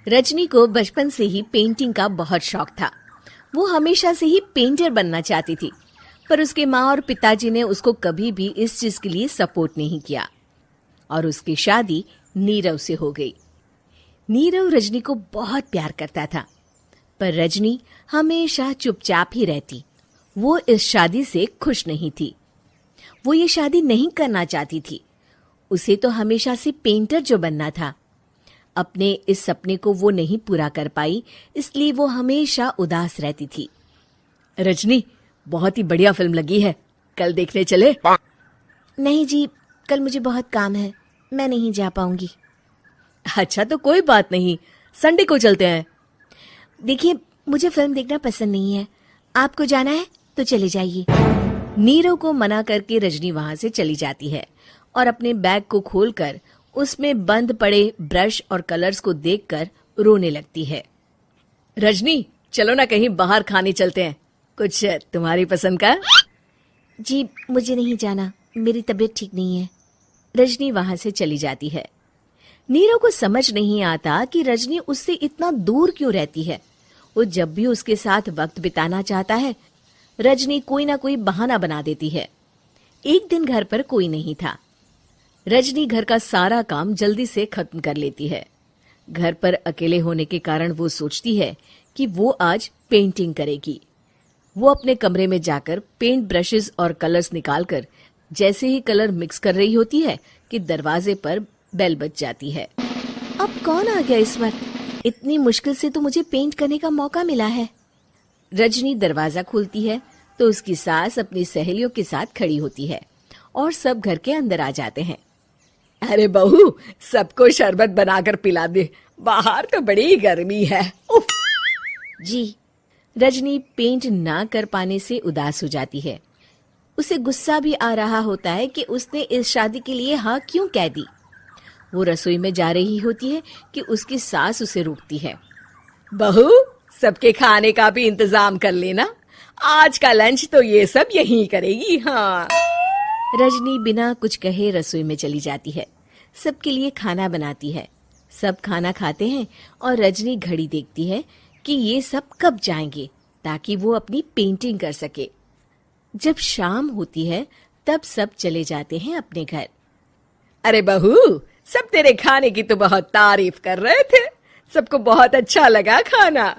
रजनी को बचपन से ही पेंटिंग का बहुत शौक था। वो हमेशा से ही पेंटर बनना चाहती थी, पर उसके माँ और पिताजी ने उसको कभी भी इस चीज के लिए सपोर्ट नहीं किया और उसकी शादी नीरव से हो गई। नीरव रजनी को बहुत प्यार करता था, पर रजनी हमेशा चुपचाप ही रहती। वो इस शादी से खुश नहीं थी। वो ये शादी नहीं करना चाहती थी। उसे तो हमेशा से पेंटर जो बनना था। अपने इस सपने को वो नहीं पूरा कर पाई, इसलिए वो हमेशा उदास रहती थी। रजनी, बहुत ही बढ़िया फिल्म लगी है, कल देखने चले? नहीं जी, कल मुझे बहुत काम है, मैं नहीं जा पाऊंगी। अच्छा तो कोई बात नहीं, संडे को चलते हैं। देखिए, मुझे फिल्म देखना पसंद नहीं है। आपको जाना है तो चले जाइए। नीरव को मना करके रजनी वहां से चली जाती है और अपने बैग को खोलकर उसमें बंद पड़े ब्रश और कलर्स को देखकर रोने लगती है। रजनी, चलो ना कहीं बाहर खाने चलते हैं, कुछ तुम्हारी पसंद का। जी, मुझे नहीं जाना, मेरी तबीयत ठीक नहीं है। रजनी वहां से चली जाती है। नीरव को समझ नहीं आता कि रजनी उससे इतना दूर क्यों रहती है। वो जब भी उसके साथ वक्त बिताना चाहता है, रजनी कोई ना कोई बहाना बना देती है। एक दिन घर पर कोई नहीं था। रजनी घर का सारा काम जल्दी से खत्म कर लेती है। घर पर अकेले होने के कारण वो सोचती है कि वो आज पेंटिंग करेगी। वो अपने कमरे में जाकर पेंट ब्रशेस और कलर्स निकालकर जैसे ही कलर मिक्स कर रही होती है कि दरवाजे पर बेल बज जाती है। अब कौन आ गया इस वक्त? इतनी मुश्किल से तो मुझे पेंट करने का मौका मिला है। रजनी दरवाजा खोलती है तो उसकी सास अपनी सहेलियों के साथ खड़ी होती है और सब घर के अंदर आ जाते हैं। अरे बहू, सबको शरबत बनाकर पिला दे, बाहर तो बड़ी गर्मी है। उफ। जी। रजनी पेंट ना कर पाने से उदास हो जाती है। उसे गुस्सा भी आ रहा होता है कि उसने इस शादी के लिए हाँ क्यों कह दी। वो रसोई में जा रही होती है कि उसकी सास उसे रोकती है। बहू, सबके खाने का भी इंतजाम कर लेना, आज का लंच तो ये सब यहीं करेगी। हाँ। रजनी बिना कुछ कहे रसोई में चली जाती है। सबके लिए खाना बनाती है। सब खाना खाते हैं और रजनी घड़ी देखती है कि ये सब कब जाएंगे ताकि वो अपनी पेंटिंग कर सके। जब शाम होती है तब सब चले जाते हैं अपने घर। अरे बहू, सब तेरे खाने की तो बहुत तारीफ कर रहे थे, सबको बहुत अच्छा लगा खाना।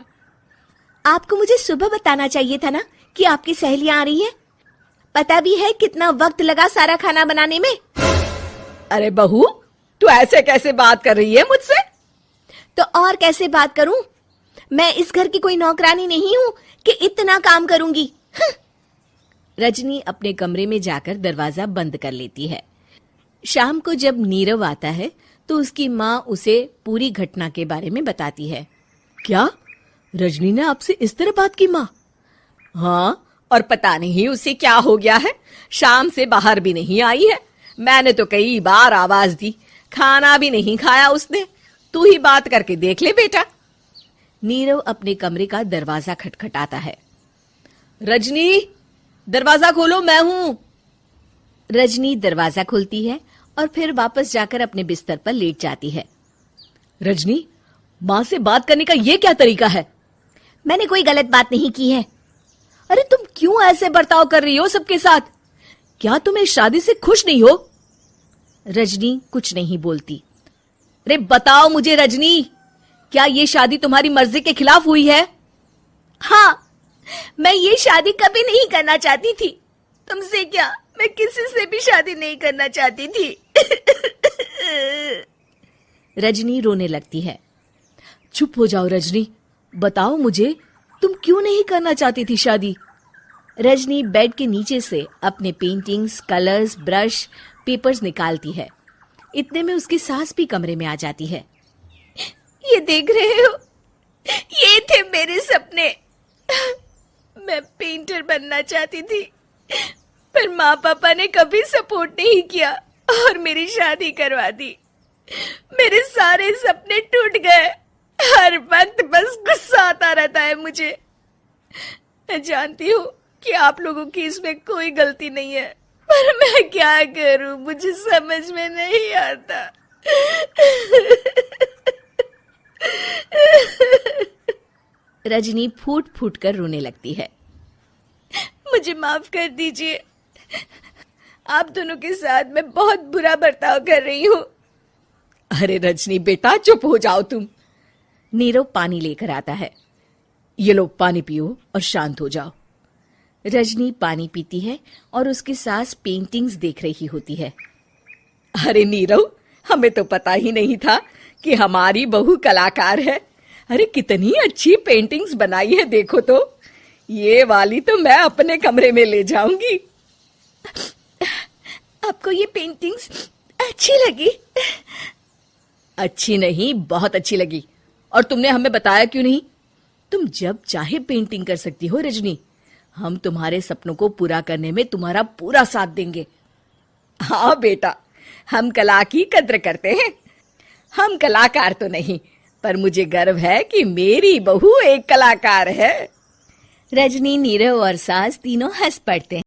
आपको मुझे सुबह बताना चाहिए था ना कि आपकी सहेलियां आ रही हैं। पता भी है कितना वक्त लगा सारा खाना बनाने में। अरे बहू, तू ऐसे कैसे बात कर रही है मुझसे? तो और कैसे बात करूं? मैं इस घर की कोई नौकरानी नहीं हूं कि इतना काम करूंगी। रजनी अपने कमरे में जाकर दरवाजा बंद कर लेती है। शाम को जब नीरव आता है तो उसकी माँ उसे पूरी घटना के बारे में बताती है। क्या रजनी ने आपसे इस तरह बात की माँ? हाँ, और पता नहीं उसे क्या हो गया है, शाम से बाहर भी नहीं आई है। मैंने तो कई बार आवाज दी, खाना भी नहीं खाया उसने। तू ही बात करके देख ले बेटा। नीरव अपने कमरे का दरवाजा खटखटाता है। रजनी, दरवाजा खोलो, मैं हूं। रजनी दरवाजा खोलती है और फिर वापस जाकर अपने बिस्तर पर लेट जाती है। रजनी, माँ से बात करने का ये क्या तरीका है? मैंने कोई गलत बात नहीं की है। अरे तुम क्यों ऐसे बर्ताव कर रही हो सबके साथ? क्या तुम इस शादी से खुश नहीं हो? रजनी कुछ नहीं बोलती। अरे बताओ मुझे रजनी, क्या ये शादी तुम्हारी मर्जी के खिलाफ हुई है? हाँ, मैं ये शादी कभी नहीं करना चाहती थी। तुमसे क्या, मैं किसी से भी शादी नहीं करना चाहती थी। रजनी रोने लगती है। चुप हो जाओ रजनी, बताओ मुझे, तुम क्यों नहीं करना चाहती थी शादी? रजनी बेड के नीचे से अपने पेंटिंग्स, कलर्स, ब्रश, पेपर्स निकालती है। इतने में उसकी सास भी कमरे में आ जाती है। ये देख रहे हो, ये थे मेरे सपने। मैं पेंटर बनना चाहती थी, पर माँ पापा ने कभी सपोर्ट नहीं किया और मेरी शादी करवा दी। मेरे सारे सपने टूट गए। हर वक्त बस गुस्सा आता रहता है मुझे। मैं जानती हूँ कि आप लोगों की इसमें कोई गलती नहीं है, पर मैं क्या करूँ, मुझे समझ में नहीं आता। रजनी फूट फूट कर रोने लगती है। मुझे माफ कर दीजिए, आप दोनों के साथ मैं बहुत बुरा बर्ताव कर रही हूँ। अरे रजनी बेटा, चुप हो जाओ तुम। नीरव पानी लेकर आता है। ये लो पानी पियो और शांत हो जाओ। रजनी पानी पीती है और उसकी सास पेंटिंग्स देख रही होती है। अरे नीरव, हमें तो पता ही नहीं था कि हमारी बहू कलाकार है। अरे कितनी अच्छी पेंटिंग्स बनाई है, देखो तो। ये वाली तो मैं अपने कमरे में ले जाऊंगी। आपको ये पेंटिंग्स अच्छी लगी? अच्छी नहीं, बहुत अच्छी लगी। और तुमने हमें बताया क्यों नहीं? तुम जब चाहे पेंटिंग कर सकती हो रजनी। हम तुम्हारे सपनों को पूरा करने में तुम्हारा पूरा साथ देंगे। हाँ बेटा, हम कला की कद्र करते हैं। हम कलाकार तो नहीं, पर मुझे गर्व है कि मेरी बहू एक कलाकार है। रजनी, नीरव और सास तीनों हंस पड़ते हैं।